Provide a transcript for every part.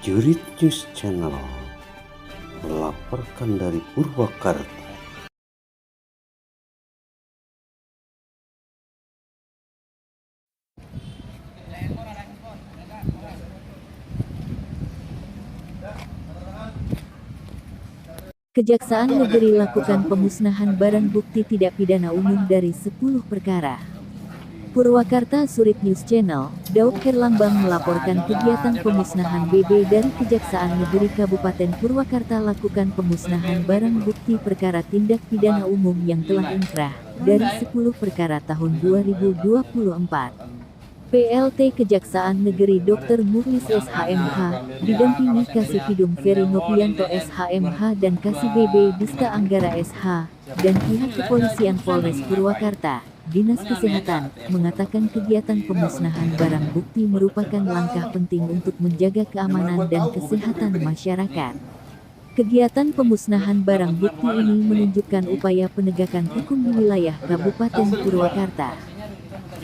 Jurit News Channel melaporkan dari Purwakarta. Kejaksaan Negeri lakukan pemusnahan barang bukti tidak pidana umum dari 10 perkara. Purwakarta Surit News Channel, Daud Herlambang melaporkan kegiatan pemusnahan BB dari Kejaksaan Negeri Kabupaten Purwakarta lakukan pemusnahan barang bukti perkara tindak pidana umum yang telah inkrah dari 10 perkara tahun 2024. PLT Kejaksaan Negeri Dr. Mukhlis SHMH, didampingi Kasih Pidum Ferry Nopianto SHMH dan Kasih BB Dista Anggara SH, dan pihak kepolisian Polres Purwakarta, Dinas Kesehatan, mengatakan kegiatan pemusnahan barang bukti merupakan langkah penting untuk menjaga keamanan dan kesehatan masyarakat. Kegiatan pemusnahan barang bukti ini menunjukkan upaya penegakan hukum di wilayah Kabupaten Purwakarta.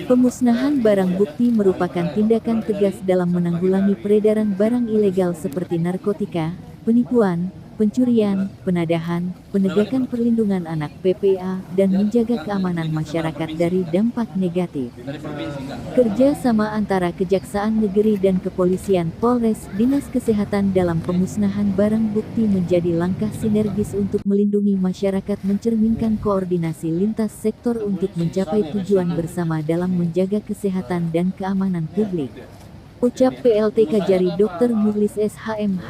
Pemusnahan barang bukti merupakan tindakan tegas dalam menanggulangi peredaran barang ilegal seperti narkotika, penipuan, pencurian, penadahan, penegakan perlindungan anak (PPA), dan menjaga keamanan masyarakat dari dampak negatif. Kerja sama antara Kejaksaan Negeri dan Kepolisian Polres Dinas Kesehatan dalam pemusnahan barang bukti menjadi langkah sinergis untuk melindungi masyarakat, mencerminkan koordinasi lintas sektor untuk mencapai tujuan bersama dalam menjaga kesehatan dan keamanan publik. Ucap PLT Kajari Dr. Mukhlis SHMH.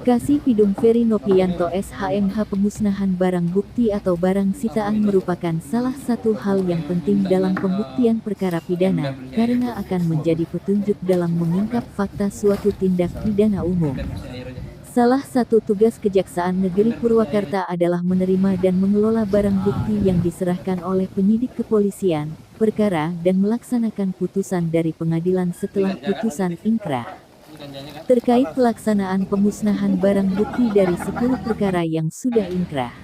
Kasih Pidum Ferry Nopianto SHMH. Pemusnahan barang bukti atau barang sitaan merupakan salah satu hal yang penting dalam pembuktian perkara pidana, karena akan menjadi petunjuk dalam mengungkap fakta suatu tindak pidana umum. Salah satu tugas Kejaksaan Negeri Purwakarta adalah menerima dan mengelola barang bukti yang diserahkan oleh penyidik kepolisian, perkara, dan melaksanakan putusan dari pengadilan setelah putusan inkrah. Terkait pelaksanaan pemusnahan barang bukti dari 10 perkara yang sudah inkrah,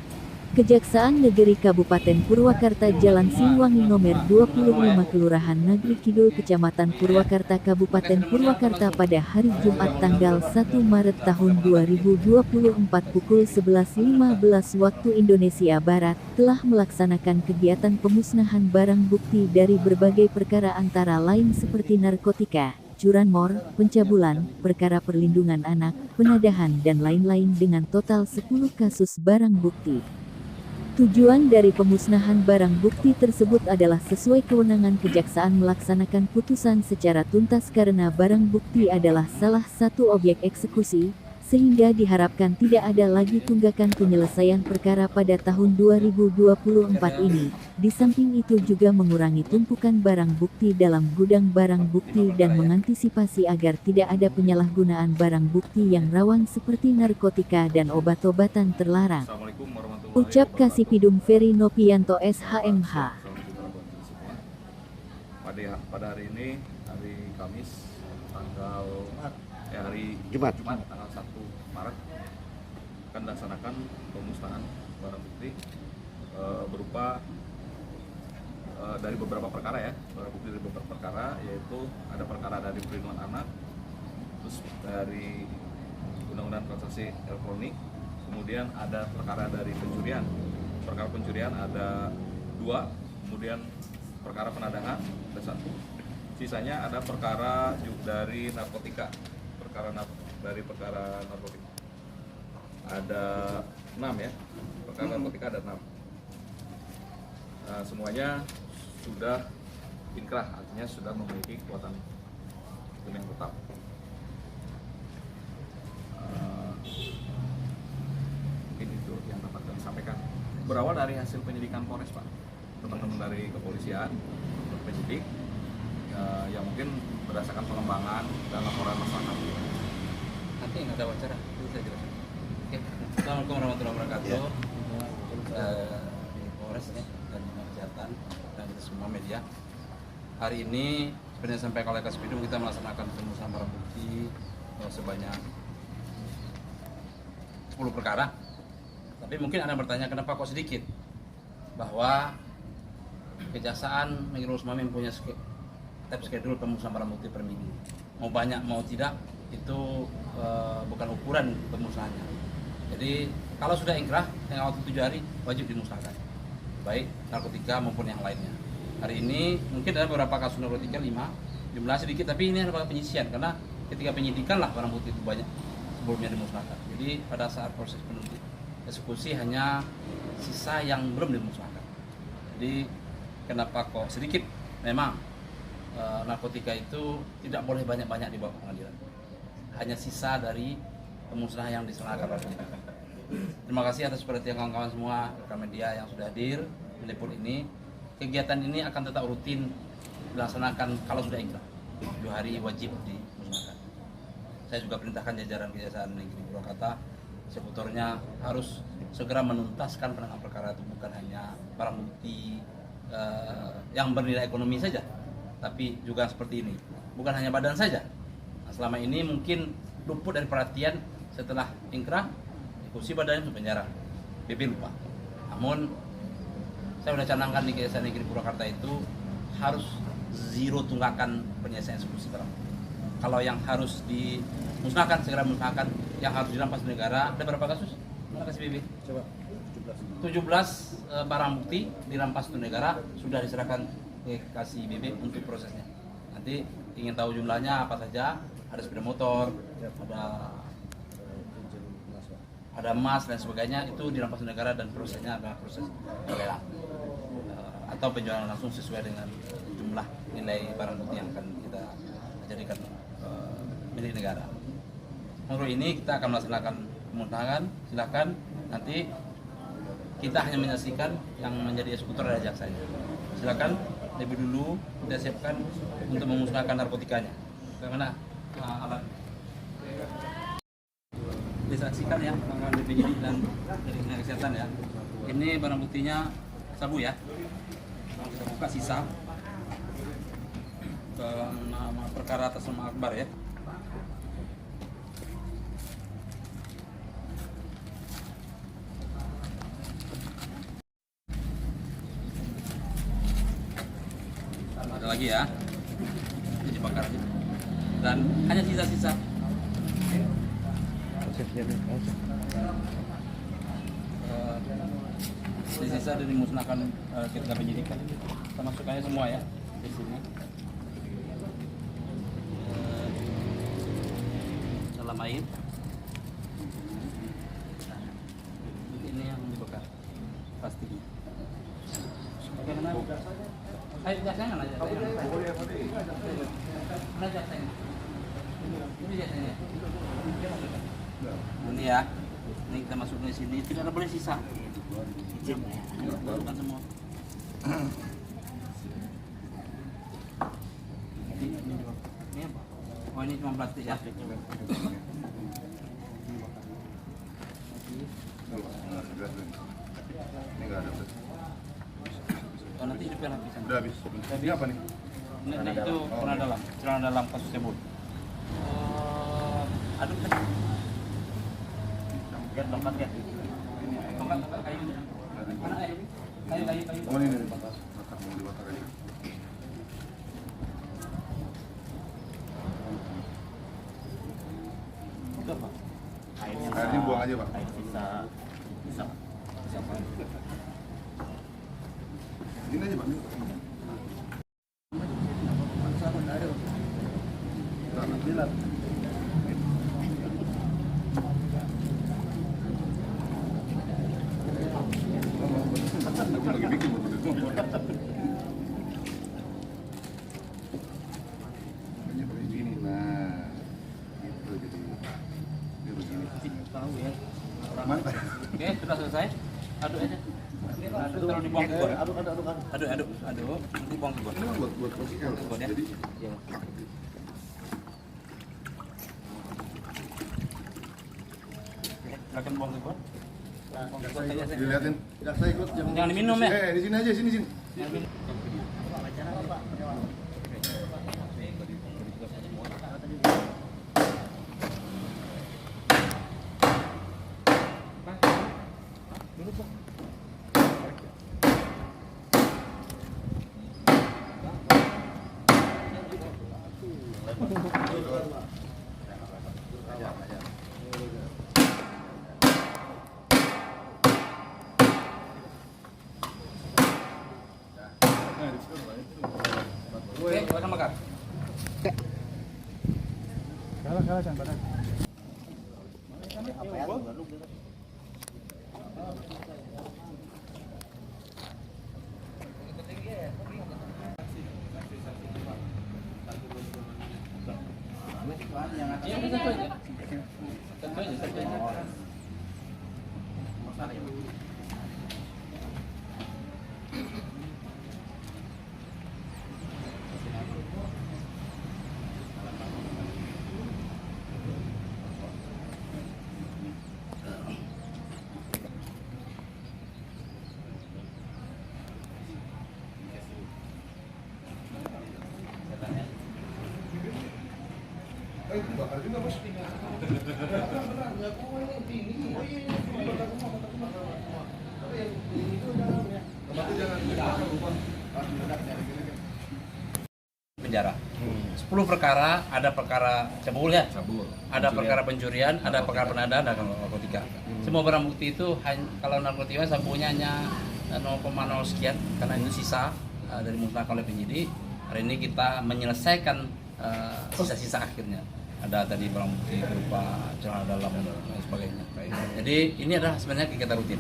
Kejaksaan Negeri Kabupaten Purwakarta Jalan Siliwangi Nomer 25 Kelurahan Nagri Kidul Kecamatan Purwakarta Kabupaten Purwakarta pada hari Jumat tanggal 1 Maret tahun 2024 pukul 11.15 waktu Indonesia Barat telah melaksanakan kegiatan pemusnahan barang bukti dari berbagai perkara antara lain seperti narkotika, curanmor, pencabulan, perkara perlindungan anak, penadahan dan lain-lain dengan total 10 kasus barang bukti. Tujuan dari pemusnahan barang bukti tersebut adalah sesuai kewenangan Kejaksaan melaksanakan putusan secara tuntas karena barang bukti adalah salah satu objek eksekusi, sehingga diharapkan tidak ada lagi tunggakan penyelesaian perkara pada tahun 2024 ini. Di samping itu juga mengurangi tumpukan barang bukti dalam gudang barang bukti dan mengantisipasi agar tidak ada penyalahgunaan barang bukti yang rawan seperti narkotika dan obat-obatan terlarang. Ucap Kasih Pidum Ferry Nopianto SHMH. Pada hari ini, hari Kamis, hari Jumat tanggal 1 Maret akan dilaksanakan pemusnahan barang bukti berupa dari beberapa perkara ya, barang bukti dari beberapa perkara, yaitu ada perkara dari perlindungan anak, terus dari Undang-Undang Transaksi Elektronik, kemudian ada perkara dari pencurian. Perkara pencurian ada 2, kemudian perkara penadahan ada 1. Sisanya ada perkara dari narkotika. Dari perkara narkotika ada 6 ya. Perkara narkotika ada 6. Semuanya sudah inkrah, artinya sudah memiliki kekuatan hukum yang tetap. Sampaikan berawal dari hasil penyidikan Polres, Pak, teman-teman dari kepolisian, penyidik yang mungkin berdasarkan pengembangan dan laporan masyarakat. Nanti ada wawancara, itu saya jelaskan. Oke. Assalamualaikum warahmatullahi wabarakatuh. Di Polres ya, dan Kesehatan dan semua media. Hari ini sebenarnya sampai oleh Kasih Pidum kita melaksanakan pemusnahan barang bukti sebanyak 10 perkara. Tapi mungkin Anda bertanya kenapa kok sedikit? Bahwa Kejaksaan Negeri Lurus Mami mempunyai schedule pemusnahan barang bukti per minggu. Mau banyak mau tidak, itu bukan ukuran pemusnahannya. Jadi kalau sudah ingkrah yang waktu 7 hari wajib dimusnahkan, baik narkotika maupun yang lainnya. Hari ini mungkin ada beberapa kasus narkotika 5, jumlah sedikit, tapi ini adalah penyisian karena ketika penyidikan lah barang bukti itu banyak sebelumnya dimusnahkan. Jadi pada saat proses penuntutan eksekusi hanya sisa yang belum dimusnahkan. Jadi kenapa kok sedikit? Memang narkotika itu tidak boleh banyak-banyak dibawa ke pengadilan. Hanya sisa dari pemusnahan yang diserahkan oleh penyidik. Terima kasih atas perhatian kawan-kawan semua rekan media yang sudah hadir meliput ini. Kegiatan ini akan tetap rutin dilaksanakan kalau sudah ingkrah. 7 hari wajib dimusnahkan. Saya juga perintahkan jajaran Kejaksaan Negeri Purwakarta, eksekutornya harus segera menuntaskan penanganan perkara itu, bukan hanya barang bukti yang bernilai ekonomi saja, tapi juga seperti ini. Bukan hanya badan saja. Nah, selama ini mungkin luput dari perhatian setelah ingkrah, eksekusi badannya ke penjara. BP lupa. Namun saya sudah canangkan di Kejaksaan Negeri Purwakarta itu harus zero tunggakan penyelesaian eksekusi barang. Kalau yang harus dimusnahkan segera musnahkan, yang harus dirampas negara ada berapa kasus? Mana kasih BB? Coba 17 barang bukti dirampas ke negara sudah diserahkan ke kasih BB untuk prosesnya. Nanti ingin tahu jumlahnya apa saja, ada sepeda motor, ada emas dan sebagainya, itu dirampas ke negara dan prosesnya adalah proses lelang atau penjualan langsung sesuai dengan jumlah nilai barang bukti yang akan kita jadikan milik negara. Untuk ini kita akan melaksanakan pemusnahan. Silakan nanti kita hanya menyaksikan, yang menjadi eksekutor adalah jaksanya. Silakan lebih dulu kita siapkan untuk memusnahkan narkotikanya. Bagaimana alat? Disaksikan ya, dari penyidik dan dari dinas kesehatan ya. Ini barang buktinya sabu ya. Kita buka sisa nama perkara atas nama Akbar ya. Ada lagi ya, jadi bakar aja. Dan hanya sisa-sisa. Sisa dari musnahkan kita penyidikan. Kita masukkannya semua ya di sini. Dalam air. Ini yang dibakar plastiknya. Bagaimana? Ayo jasanya mana jasanya? Mana jasanya? Ini jasanya. Ini ya. Ini kita masukin di sini. Tidak ada boleh sisa. Masukkan semua. Ini apa? Oh ini cuma plastik ya. Ini nggak ada. Oh, nanti hidupnya lapisan. Udah habis. Ini apa nih? Ini itu celana dalam kasus sebut. Aduk kan? Lihat tempat ya. Tempat kayu. Mana kayu? Kayu. Oh ini bakar, mau dibakar aja. Itu apa? Airnya buang aja pak. Bisa. Ini aja pak. Aku lagi bikin makanya pakai gini, nah itu jadi dia begini. Tahu ya. Mantap. Oke, sudah selesai. Aduk aja. Aduk terus dibuang ke got. Aduk. Nanti buang ke got. Ini buat proses Got ya. jadi Iya. Silakan buang ke got. Buang ke got saja. dilihatin. Jaksa ikut Jangan diminum ya. Di sini aja, sini. Jangan minum. Oke, silakan makan. Iya, satu aja. Satu aja. Penjara. 10 perkara, ada perkara cabul ya, ada perkara pencurian, ada perkara penadaan, ada narkotika. Semua barang bukti itu kalau narkotika sabunya hanya 0,0 sekian karena itu sisa dari musnahkan oleh penyidik. Hari ini kita menyelesaikan sisa-sisa akhirnya. Ada tadi barang bukti berupa celana dalam dan lain sebagainya. Jadi ini adalah sebenarnya kegiatan rutin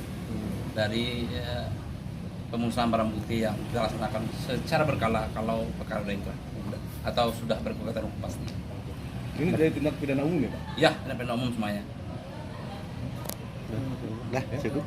dari pemusnahan barang bukti yang kita laksanakan secara berkala kalau perkara lain atau sudah berkekuatan hukum pasti. Ini dari tindak pidana umum ya Pak? Ya, tindak pidana umum semuanya. Dah, cukup.